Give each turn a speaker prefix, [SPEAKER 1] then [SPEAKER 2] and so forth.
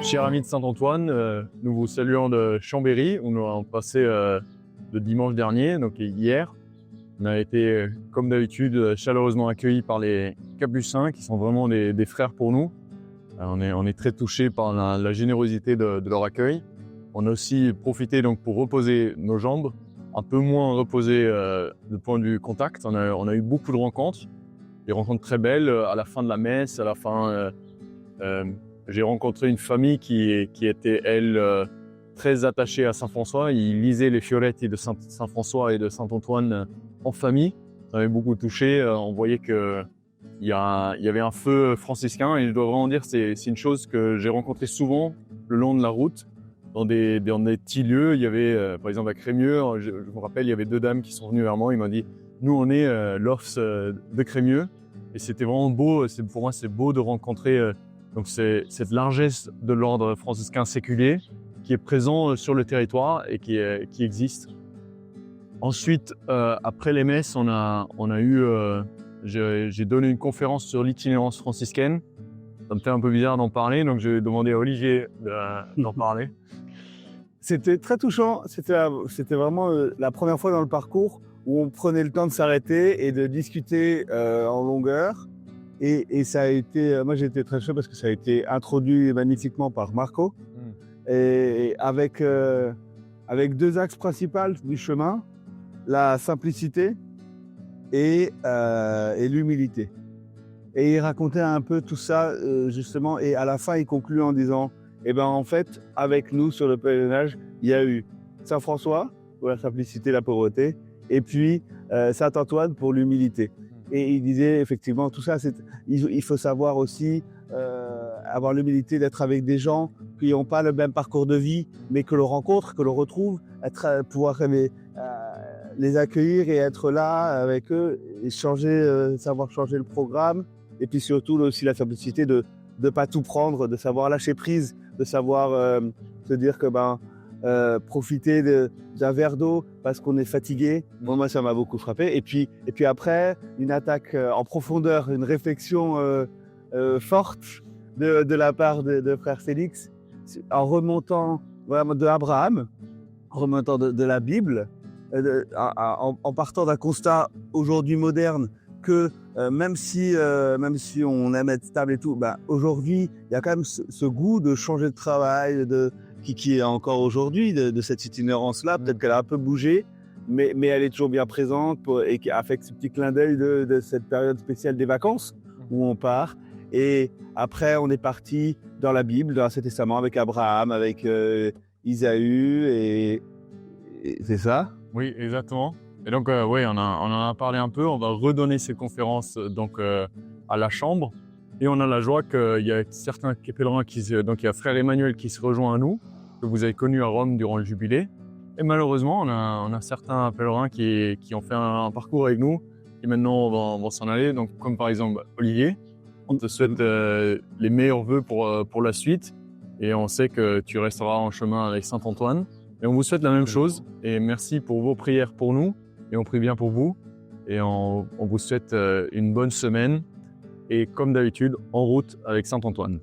[SPEAKER 1] Chers amis de Saint-Antoine, nous vous saluons de Chambéry, où nous avons passé le dimanche dernier, donc hier. On a été, comme d'habitude, chaleureusement accueillis par les Capucins, qui sont vraiment des frères pour nous. On est très touchés par la générosité de leur accueil. On a aussi profité donc pour reposer nos jambes, un peu moins reposer du point de vue contact. On a eu beaucoup de rencontres, des rencontres très belles. À la fin de la messe, à la fin, j'ai rencontré une famille qui était, elle, très attachée à Saint-François. Ils lisaient les Fioretti de Saint-François et de Saint-Antoine en famille. Ça m'avait beaucoup touché. On voyait qu'il y avait un feu franciscain, et je dois vraiment dire c'est une chose que j'ai rencontrée souvent le long de la route, dans des petits lieux. Il y avait, par exemple, à Crémieux, je me rappelle, il y avait 2 dames qui sont venues vers moi. Ils m'ont dit « Nous, on est l'OFS de Crémieux ». Et c'était vraiment beau. Pour moi, c'est beau de rencontrer donc cette largesse de l'ordre franciscain séculier qui est présent sur le territoire et qui existe. Ensuite, après les messes, on a eu, j'ai donné une conférence sur l'itinérance franciscaine. Ça me fait un peu bizarre d'en parler, donc je vais demander à Olivier d'en parler.
[SPEAKER 2] C'était très touchant. C'était vraiment la première fois dans le parcours où on prenait le temps de s'arrêter et de discuter en longueur. Et ça a été, moi j'ai été très chaud parce que ça a été introduit magnifiquement par Marco. Et avec 2 axes principaux du chemin, la simplicité et l'humilité. Et il racontait un peu tout ça justement, et à la fin il conclut en disant eh ben en fait avec nous sur le pèlerinage il y a eu Saint François pour la simplicité, la pauvreté, et puis Saint Antoine pour l'humilité. Et il disait effectivement tout ça, il faut savoir aussi avoir l'humilité d'être avec des gens qui n'ont pas le même parcours de vie, mais que l'on rencontre, que l'on retrouve, pouvoir les accueillir et être là avec eux, et savoir changer le programme, et puis surtout aussi la simplicité de ne pas tout prendre, de savoir lâcher prise, de savoir se dire que profiter d'un verre d'eau parce qu'on est fatigué. Bon, moi, ça m'a beaucoup frappé. Et puis après, une attaque en profondeur, une réflexion forte de la part de frère Félix, en remontant vraiment de Abraham, en remontant de la Bible, en partant d'un constat aujourd'hui moderne que même si on aime être stable et tout, aujourd'hui, il y a quand même ce goût de changer de travail, qui est encore aujourd'hui de cette itinérance-là. Peut-être qu'elle a un peu bougé, mais elle est toujours bien présente et qui affecte ce petit clin d'œil de cette période spéciale des vacances où on part. Et après, on est parti dans la Bible, dans l'Ancien Testament, avec Abraham, avec Isaü, et c'est ça?
[SPEAKER 1] Oui, exactement. Et donc, oui, on en a parlé un peu. On va redonner ces conférences donc, à la Chambre. Et on a la joie qu'il y a certains pèlerins donc il y a frère Emmanuel qui se rejoint à nous, que vous avez connu à Rome durant le jubilé. Et malheureusement, on a certains pèlerins qui ont fait un parcours avec nous, qui maintenant vont s'en aller. Donc, comme par exemple Olivier, on te souhaite les meilleurs vœux pour la suite. Et on sait que tu resteras en chemin avec Saint-Antoine. Et on vous souhaite la même chose. Et merci pour vos prières pour nous. Et on prie bien pour vous. Et on vous souhaite une bonne semaine. Et comme d'habitude, en route avec Saint-Antoine.